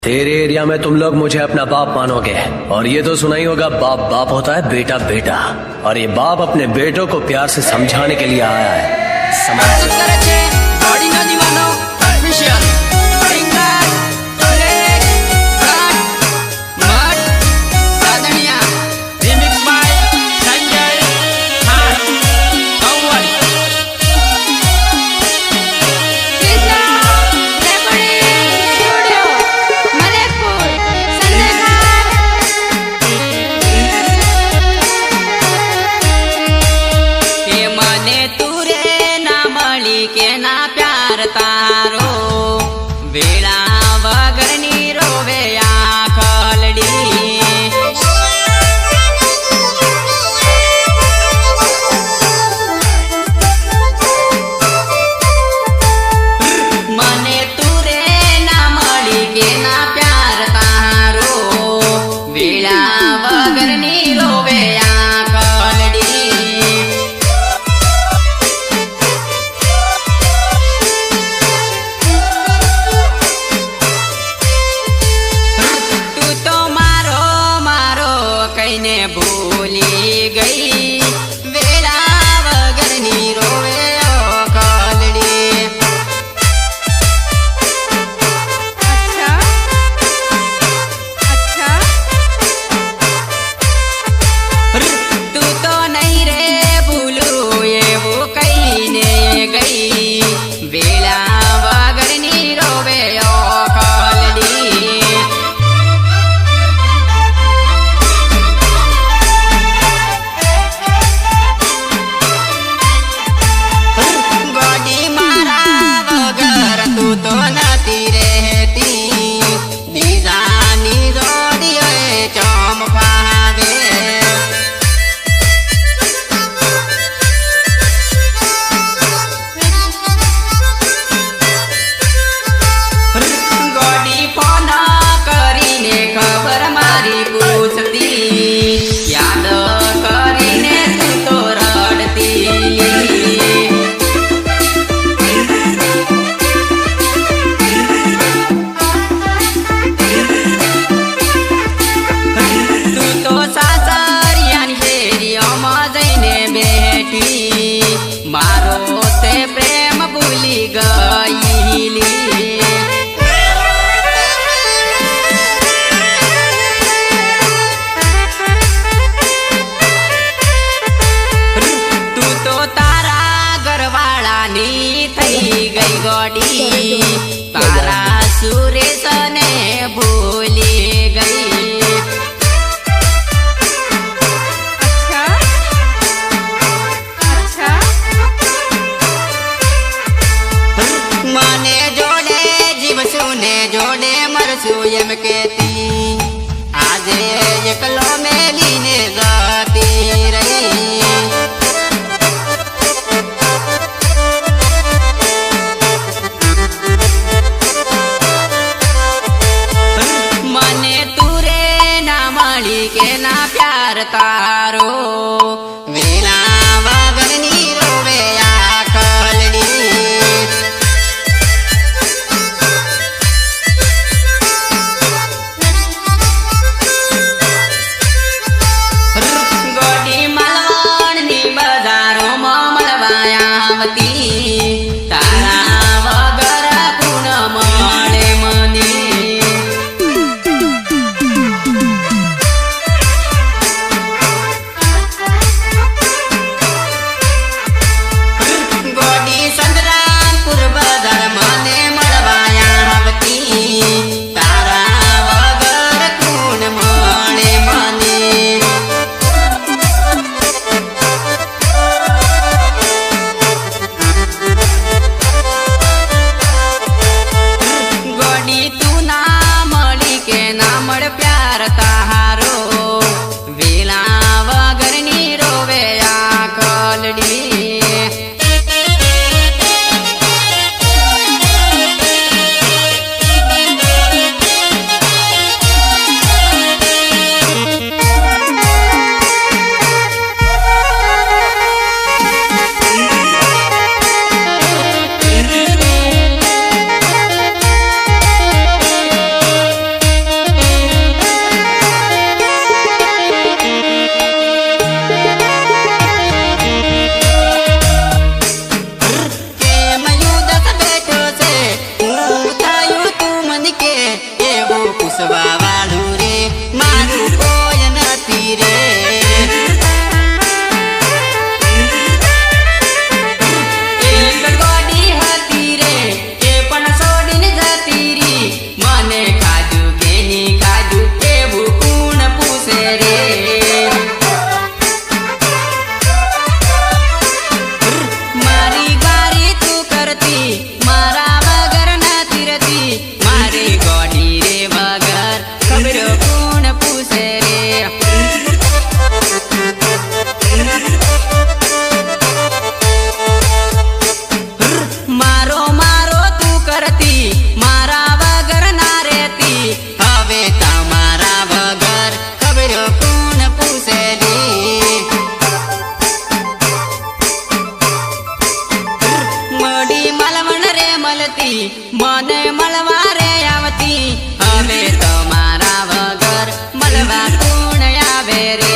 तेरे एरिया में तुम लोग मुझे अपना बाप मानोगे, और ये तो सुना ही होगा, बाप बाप होता है, बेटा बेटा। और ये बाप अपने बेटों को प्यार से समझाने के लिए आया है। પૂછવા વાળું રે મારું કોઈ નથી રે મને મળવા રે આવતી હવે તમારા વગર મળવા કોણ આવે રે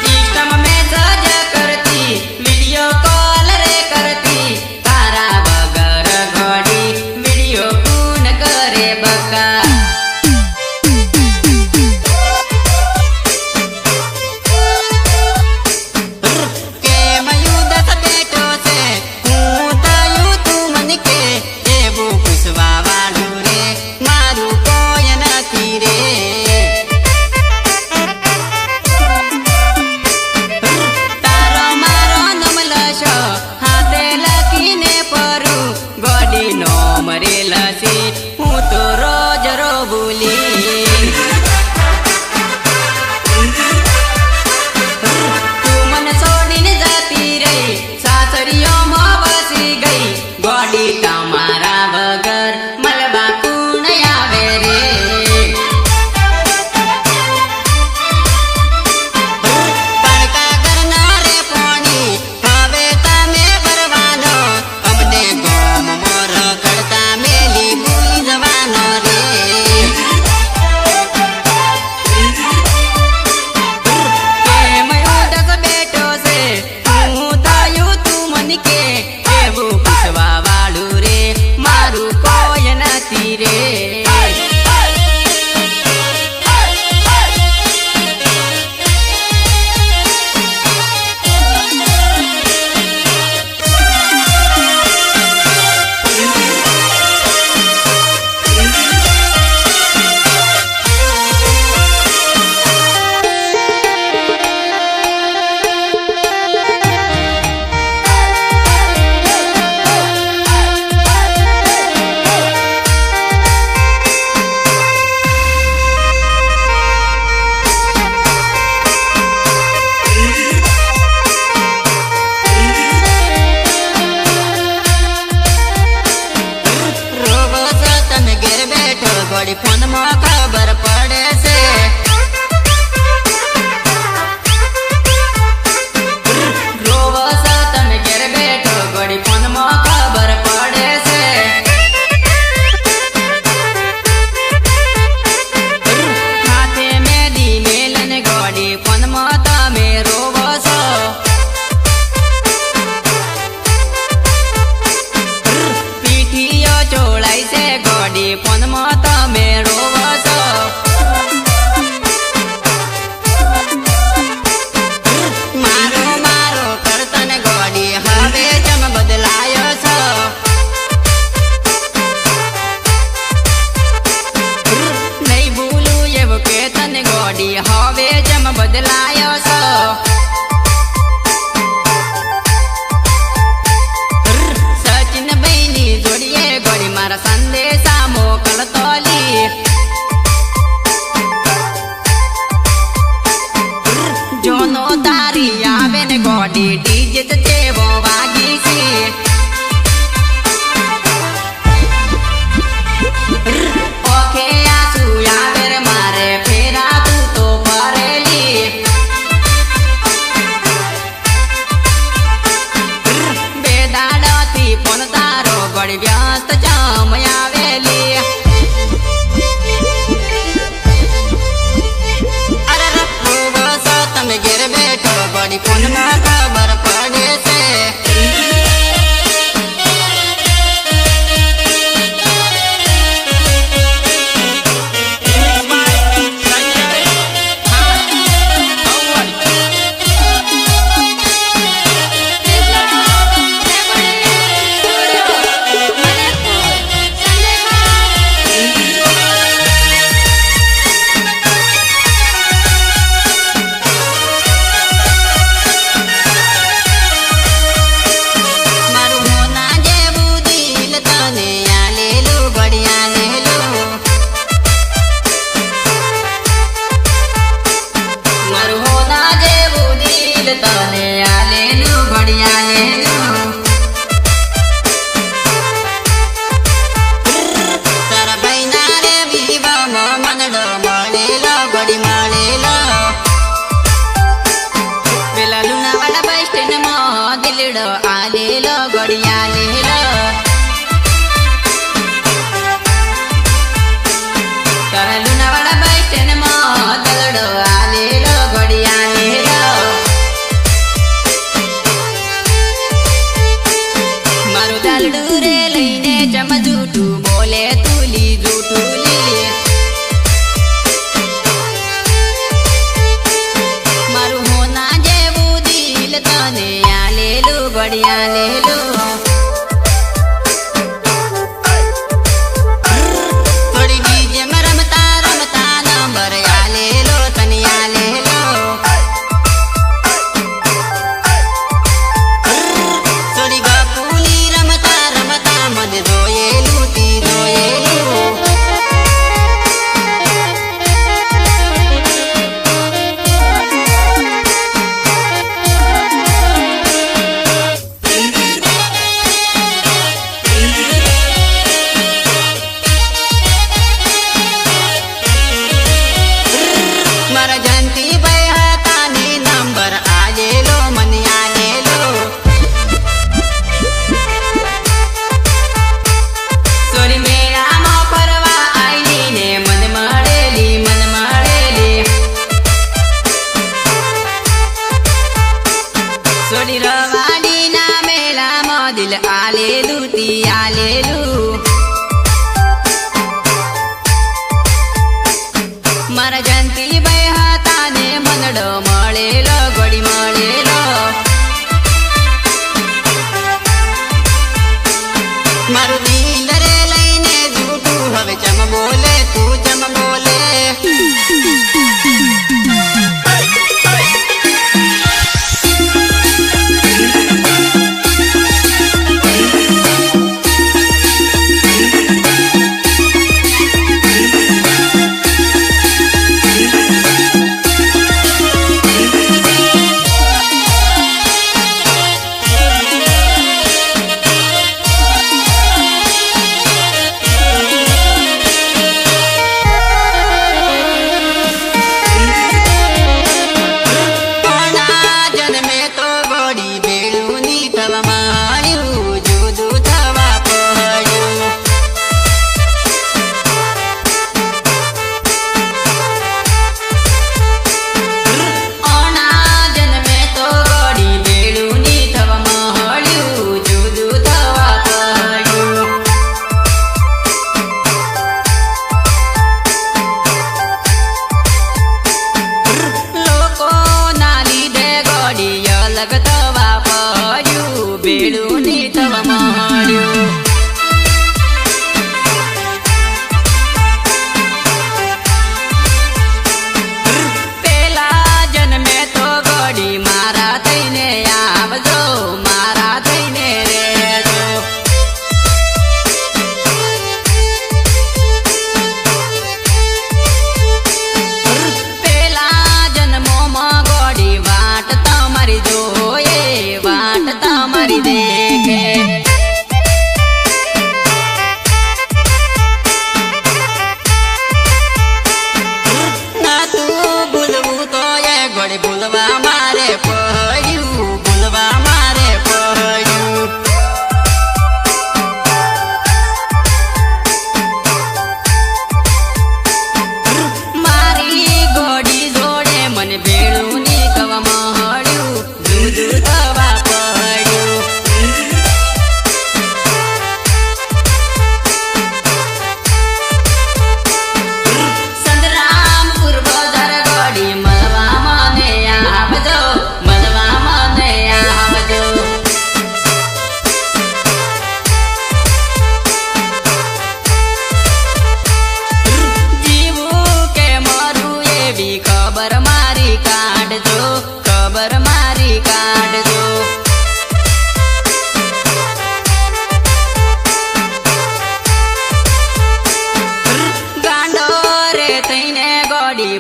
ઇન્સ્ટામાં મેસેજ કરતી વિડિયો કોલ રે કરતી તારા વગર ઘડી વિડિયો કોણ કરે બકા હું તો રોજ રોબુલી તું મને છોડીને જતી રહી સાસરીઓમાં વસી ગઈ ગોડી તમારા વગર મળવા કોણ આવે રે પડકા ઘરના રે પાણી હવે તમે ભરવાનો અમને ગોમ મોર કરતા મેલી ભૂલી જવાનો રે કેમ ઉદક બેઠો છે હું થયું તું મને કે એવું પૂછવા વાળું રે મારું કોઈ નથી રે ફોનમાં ખબર પડે છે રોવો છો તમે ઘેર બેઠો ઘડી ફોનમાં ખબર પડે છે હાથે મેદી મેલને ઘડી ફોનમાં તમે રોવો છો પીઠીઓ ચોળાઈ છે ઘડી ફોનમાં તમે રોવો છો મારો મારો કરતન ગોડી હવે જમ બદલાયો છો નહીં ભૂલું એવું કે તને ગોડી હવે જમ બદલાયો છો સચિન ભાઈની જોડીએ ગોડી મારા સંદેશા મોકલતો લી જોનો તારી આવે ને ગોડી ડીજે ચેવો વાગી છે ઓખે આંસુ આવે રે મારે ફેરા તું તો ભરેલી બે દાડાથી પણ તારો ગળી વ્યસ્ત જમ આવેલી અરે રોવો છો તમે ઘેર બેઠો ગળી ફોનમાં ખબર પડે છે दलडो आलेलो गडी आलेलो लुणावाड़ा बस स्टैंड में दलडो आलेलो गडी आलेलो मारू दलडू रे लईने चम जूठू बोले तुली जूठूली मारू होना जेवू दिल तने आलेलो गडी आलेलो दिल आलेलू ती आलेलू मारा जंती बाई हाताने मनडो मळेलो गडी मळेलो मारू दिल रे लईने जूठू हवे चम बोले तू चम बोले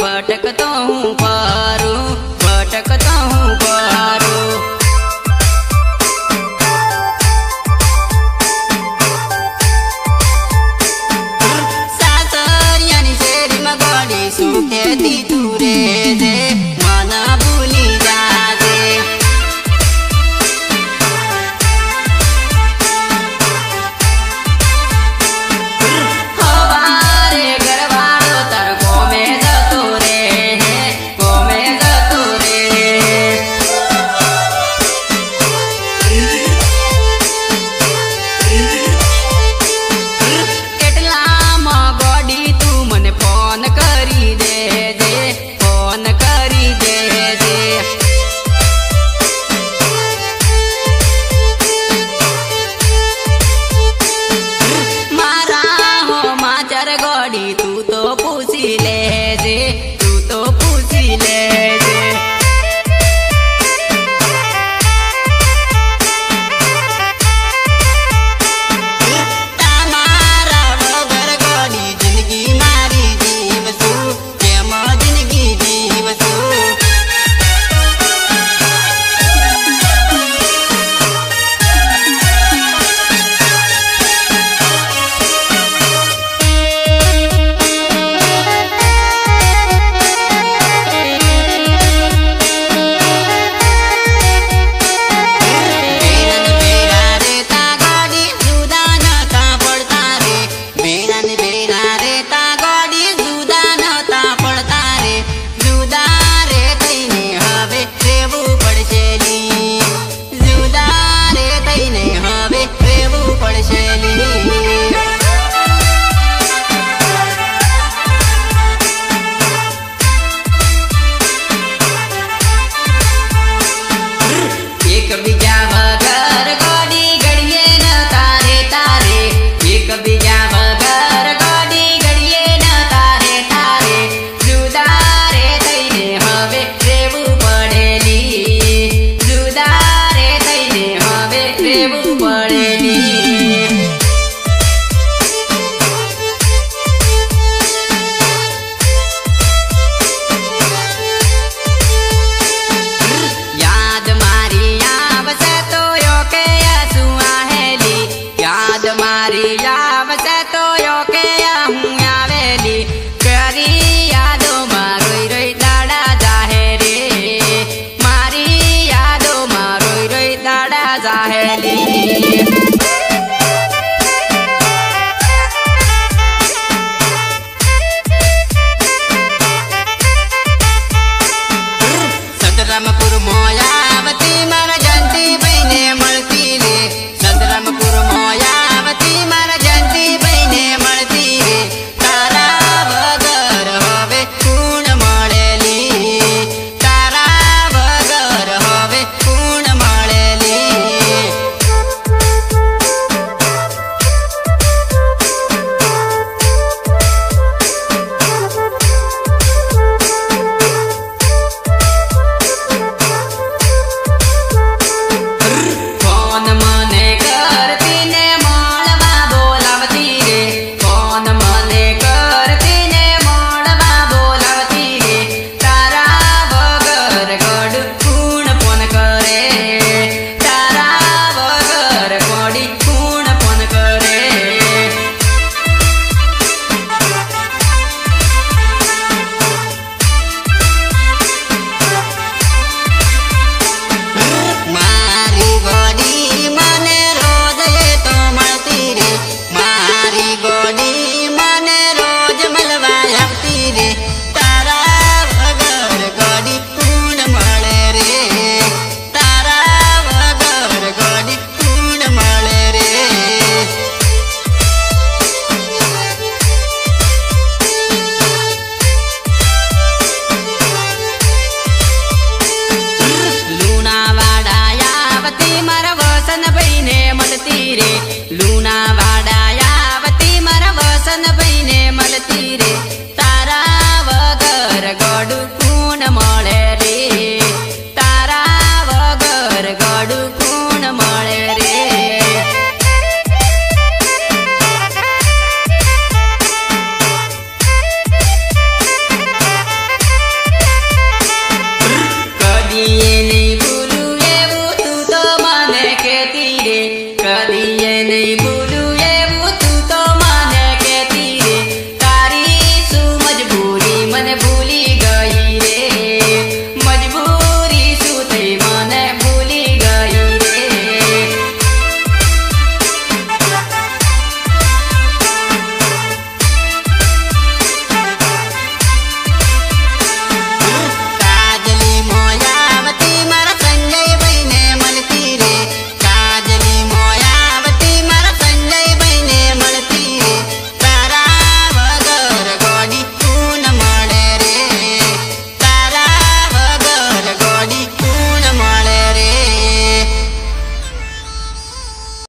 भटकता हूँ पारू भटकता हूँ पारू सासरियानी शेरी मगड़ी सुखे ती तुरे दे मना भूली जाते મારી આવશે તો યોકે